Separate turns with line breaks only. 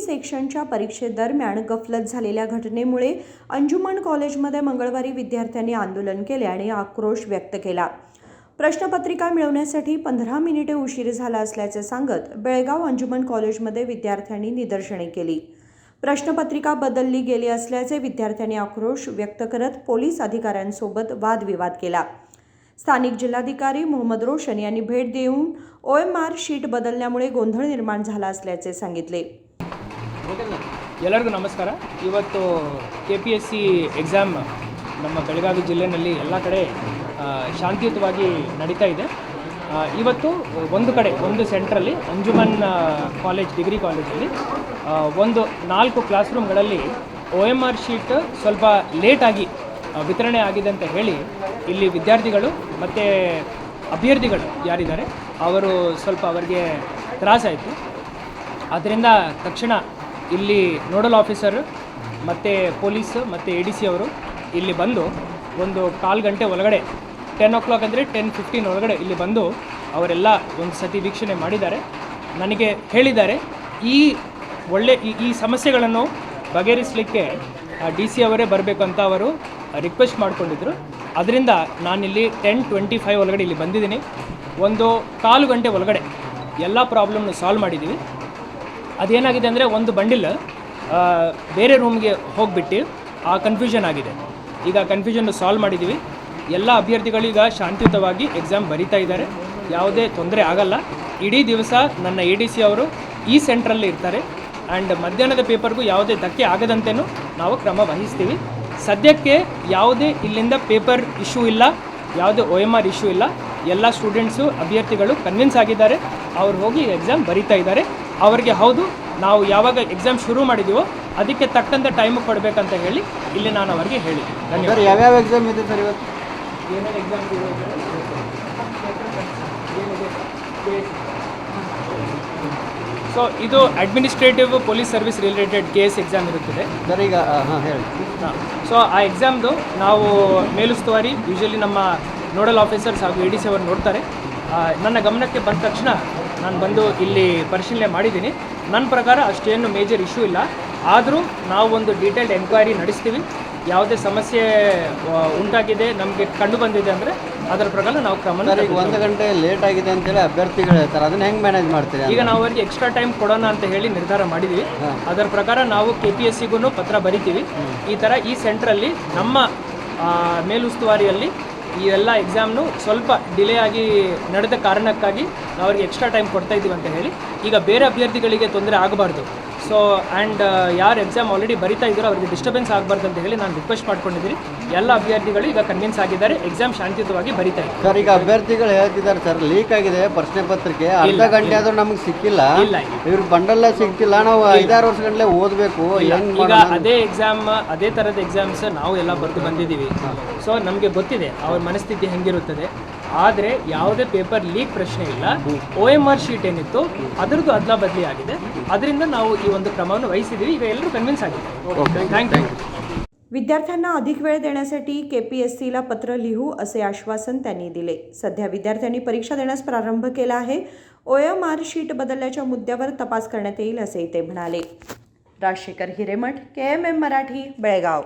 सेक्शनच्या परीक्षेदरम्यान गफलत झालेल्या घटनेमुळे अंजुमन कॉलेजमध्ये मंगळवारी विद्यार्थ्यांनी आंदोलन केले आणि आक्रोश व्यक्त केला। प्रश्नपत्रिका मिळवण्यासाठी 15 मिनिटे उशीर झाला असल्याचे सांगत बेळगाव अंजुमन कॉलेजमध्ये विद्यार्थ्यांनी निदर्शने केली। प्रश्नपत्रिका बदलली गेली असल्याचे विद्यार्थ्यांनी आक्रोश व्यक्त करत पोलीस अधिकाऱ्यांसोबत वादविवाद केला। स्थानिक जिल्हाधिकारी मोहम्मद रोशन यांनी भेट देऊन OMR शीट बदलण्यामुळे गोंधळ निर्माण झाला असल्याचे सांगितले।
ಎಲ್ಲರಿಗೂ ನಮಸ್ಕಾರ। ಇವತ್ತು KPSC ಎಕ್ಸಾಮ್ ನಮ್ಮ ಬೆಳಗಾವಿ ಜಿಲ್ಲೆಯಲ್ಲಿ ಎಲ್ಲ ಕಡೆ ಶಾಂತಿಯುತವಾಗಿ ನಡೀತಾ ಇದೆ। ಇವತ್ತು ಒಂದು ಸೆಂಟ್ರಲ್ಲಿ ಅಂಜುಮನ್ ಕಾಲೇಜ್ ಡಿಗ್ರಿ ಕಾಲೇಜಲ್ಲಿ ಒಂದು 4 ಕ್ಲಾಸ್ ರೂಮ್ಗಳಲ್ಲಿ OMR ಶೀಟ್ ಸ್ವಲ್ಪ ಲೇಟಾಗಿ ವಿತರಣೆ ಆಗಿದೆ ಅಂತ ಹೇಳಿ ಇಲ್ಲಿ ವಿದ್ಯಾರ್ಥಿಗಳು ಮತ್ತು ಅಭ್ಯರ್ಥಿಗಳು ಯಾರಿದ್ದಾರೆ ಅವರು ಸ್ವಲ್ಪ ಅವರಿಗೆ ತ್ರಾಸಾಯಿತು। ಆದ್ದರಿಂದ ತಕ್ಷಣ ಇಲ್ಲಿ ನೋಡಲ್ ಆಫೀಸರ್ ಮತ್ತು ಪೊಲೀಸ್ ಮತ್ತು ADC ಅವರು ಇಲ್ಲಿ ಬಂದು ಒಂದು ಕಾಲು ಗಂಟೆ ಒಳಗಡೆ 10 o'clock ಅಂದರೆ 10:15 ಒಳಗಡೆ ಇಲ್ಲಿ ಬಂದು ಅವರೆಲ್ಲ ಒಂದು ಸತಿ ವೀಕ್ಷಣೆ ಮಾಡಿದ್ದಾರೆ। ನನಗೆ ಹೇಳಿದ್ದಾರೆ ಈ ಸಮಸ್ಯೆಗಳನ್ನು ಬಗೆಹರಿಸಲಿಕ್ಕೆ DC ಅವರೇ ಬರಬೇಕು ಅಂತ ಅವರು ರಿಕ್ವೆಸ್ಟ್ ಮಾಡಿಕೊಂಡಿದ್ದರು। ಅದರಿಂದ ನಾನಿಲ್ಲಿ 10:25 ಒಳಗಡೆ ಇಲ್ಲಿ ಬಂದಿದ್ದೀನಿ। ಒಂದು ಕಾಲು ಗಂಟೆ ಒಳಗಡೆ ಎಲ್ಲ ಪ್ರಾಬ್ಲಮ್ನ ಸಾಲ್ವ್ ಮಾಡಿದ್ದೀವಿ। ಅದೇನಾಗಿದೆ ಅಂದರೆ ಒಂದು ಬಂಡಿಲ್ ಬೇರೆ ರೂಮ್ಗೆ ಹೋಗಿಬಿಟ್ಟು ಆ ಕನ್ಫ್ಯೂಷನ್ ಆಗಿದೆ। ಈಗ ಕನ್ಫ್ಯೂಷನ್ನು ಸಾಲ್ವ್ ಮಾಡಿದ್ದೀವಿ। ಎಲ್ಲ ಅಭ್ಯರ್ಥಿಗಳೀಗ ಶಾಂತಿಯುತವಾಗಿ ಎಕ್ಸಾಮ್ ಬರೀತಾ ಇದ್ದಾರೆ, ಯಾವುದೇ ತೊಂದರೆ ಆಗಲ್ಲ। ಇಡೀ ದಿವಸ ನನ್ನ ADC ಅವರು ಈ ಸೆಂಟ್ರಲ್ಲಿ ಇರ್ತಾರೆ ಆ್ಯಂಡ್ ಮಧ್ಯಾಹ್ನದ ಪೇಪರ್ಗೂ ಯಾವುದೇ ಧಕ್ಕೆ ಆಗದಂತೆಯೂ ನಾವು ಕ್ರಮ ವಹಿಸ್ತೀವಿ। ಸದ್ಯಕ್ಕೆ ಯಾವುದೇ ಇಲ್ಲಿಂದ ಪೇಪರ್ ಇಶ್ಯೂ ಇಲ್ಲ, ಯಾವುದೇ OMR ಇಶ್ಯೂ ಇಲ್ಲ। ಎಲ್ಲ ಸ್ಟೂಡೆಂಟ್ಸು ಅಭ್ಯರ್ಥಿಗಳು ಕನ್ವಿನ್ಸ್ ಆಗಿದ್ದಾರೆ, ಅವ್ರು ಹೋಗಿ ಎಕ್ಸಾಮ್ ಬರೀತಾ ಇದ್ದಾರೆ। ಅವರಿಗೆ ಹೌದು ನಾವು ಯಾವಾಗ ಎಕ್ಸಾಮ್ ಶುರು ಮಾಡಿದ್ದೀವೋ ಅದಕ್ಕೆ ತಕ್ಕಂಥ ಟೈಮ್ ಕೊಡಬೇಕಂತ ಹೇಳಿ ಇಲ್ಲಿ ನಾನು ಅವರಿಗೆ ಹೇಳಿದೆ। ಧನ್ಯವಾದ।
ಯಾವ್ಯಾವ ಎಕ್ಸಾಮ್ ಇದೆ ಸರ್ ಇವತ್ತು?
ಏನೇನು ಎಕ್ಸಾಮ್ ಸೊ ಇದು administrative police service related case exam ಇರುತ್ತದೆ
ಸರ್। ಈಗ ಹೇಳಿ।
ಸೊ ಆ ಎಕ್ಸಾಮ್ದು ನಾವು ಮೇಲುಸ್ತುವಾರಿ ಯೂಶಲಿ ನಮ್ಮ ನೋಡಲ್ ಆಫೀಸರ್ಸ್ ಹಾಗೂ ADC ಅವರು ನೋಡ್ತಾರೆ। ನನ್ನ ಗಮನಕ್ಕೆ ಬಂದ ತಕ್ಷಣ ನಾನು ಬಂದು ಇಲ್ಲಿ ಪರಿಶೀಲನೆ ಮಾಡಿದ್ದೀನಿ। ನನ್ನ ಪ್ರಕಾರ ಅಷ್ಟೇನು ಮೇಜರ್ ಇಶ್ಯೂ ಇಲ್ಲ, ಆದರೂ ನಾವು ಒಂದು ಡೀಟೇಲ್ಡ್ ಎನ್ಕ್ವೈರಿ ನಡೆಸ್ತೀವಿ। ಯಾವುದೇ ಸಮಸ್ಯೆ ಉಂಟಾಗಿದೆ ನಮಗೆ ಕಂಡು ಬಂದಿದೆ ಅಂದರೆ ಅದರ ಪ್ರಕಾರ ನಾವು ಕ್ರಮ।
ಈಗ 1 ಗಂಟೆ ಲೇಟ್ ಆಗಿದೆ ಅಂತೇಳಿ ಅಭ್ಯರ್ಥಿಗಳು ಹೇಳ್ತಾರೆ, ಅದನ್ನು ಹೆಂಗೆ ಮ್ಯಾನೇಜ್ ಮಾಡ್ತೀರಿ?
ಈಗ ನಾವು ಅವರಿಗೆ ಎಕ್ಸ್ಟ್ರಾ ಟೈಮ್ ಕೊಡೋಣ ಅಂತ ಹೇಳಿ ನಿರ್ಧಾರ ಮಾಡಿದ್ದೀವಿ। ಅದರ ಪ್ರಕಾರ ನಾವು KPSCಗೂ ಪತ್ರ ಬರಿತೀವಿ। ಈ ಥರ ಈ ಸೆಂಟ್ರಲ್ಲಿ ನಮ್ಮ ಮೇಲುಸ್ತುವಾರಿಯಲ್ಲಿ ಈ ಎಲ್ಲ ಎಕ್ಸಾಮ್ನು ಸ್ವಲ್ಪ ಡಿಲೇ ಆಗಿ ನಡೆದ ಕಾರಣಕ್ಕಾಗಿ ನಾವು ಅವರಿಗೆ ಎಕ್ಸ್ಟ್ರಾ ಟೈಮ್ ಕೊಡ್ತಾ ಇದ್ದೀವಿ ಅಂತ ಹೇಳಿ। ಈಗ ಬೇರೆ ಅಭ್ಯರ್ಥಿಗಳಿಗೆ ತೊಂದರೆ ಆಗಬಾರ್ದು, ಸೊ ಆ್ಯಂಡ್ ಯಾರು ಎಕ್ಸಾಮ್ ಆಲ್ರೆಡಿ ಬರಿತಾ ಇದ್ದಾರೋ ಅವರಿಗೆ ಡಿಸ್ಟರ್ಬೆನ್ಸ್ ಆಗಬಾರ್ದು ಅಂತ ಹೇಳಿ ನಾನು ರಿಕ್ವೆಸ್ಟ್ ಮಾಡ್ಕೊಂಡಿದ್ದೀನಿ। ಎಲ್ಲ ಅಭ್ಯರ್ಥಿಗಳು ಈಗ ಕನ್ವಿನ್ಸ್ ಆಗಿದ್ದಾರೆ, ಎಕ್ಸಾಮ್ ಶಾಂತಿಯುತವಾಗಿ ಬರಿತಾ ಇದ್ದಾರೆ।
ಸರ್ ಈಗ ಅಭ್ಯರ್ಥಿಗಳು ಹೇಳ್ತಿದ್ದಾರೆ ಸರ್ ಲೀಕ್ ಆಗಿದೆ ಪ್ರಶ್ನೆ ಪತ್ರಿಕೆ, ಅರ್ಧ ಗಂಟೆ ಆದರೂ ನಮಗೆ ಸಿಕ್ಕಿಲ್ಲ, ಇವ್ರು ಬಂಡಲ್ಲ ಸಿಕ್ತಿಲ್ಲ, ನಾವು 5-6 ವರ್ಷ ಗಂಟಲೆ ಓದಬೇಕು।
ಈಗ ಅದೇ ಎಕ್ಸಾಮ್ ಅದೇ ಥರದ ಎಕ್ಸಾಮ್ಸ್ ನಾವು ಎಲ್ಲ ಬರೆದು ಬಂದಿದ್ದೀವಿ। ಸೊ ನಮಗೆ ಗೊತ್ತಿದೆ ಅವ್ರ ಮನಸ್ಥಿತಿ ಹೆಂಗಿರುತ್ತದೆ, ಆದರೆ ಯಾವುದೇ ಪೇಪರ್ ಲೀಕ್ ಪ್ರಶ್ನೆ ಇಲ್ಲ। OMR ಶೀಟ್ ಏನಿತ್ತು ಅದರದ್ದು ಅದಲ ಬದಲಿ ಆಗಿದೆ, ಅದರಿಂದ ನಾವು ಈ ಒಂದು ಕ್ರಮವನ್ನು ವಹಿಸಿದ್ದೀವಿ। ಈಗ ಎಲ್ಲರೂ कन्विन्स आले। Thank you.
विद्यार्थ्यांना अधिक वेळ देण्यासाठी KPSCला पत्र लिहू असे आश्वासन त्यांनी दिले। सध्या विद्यार्थ्यांनी परीक्षा देण्यास प्रारंभ केला आहे। OMR शीट बदलल्याच्या मुद्द्यावर तपास करण्यात येईल असे ते म्हणाले। राजशेखर हिरेमठ, KMM मराठी, बेळगाव।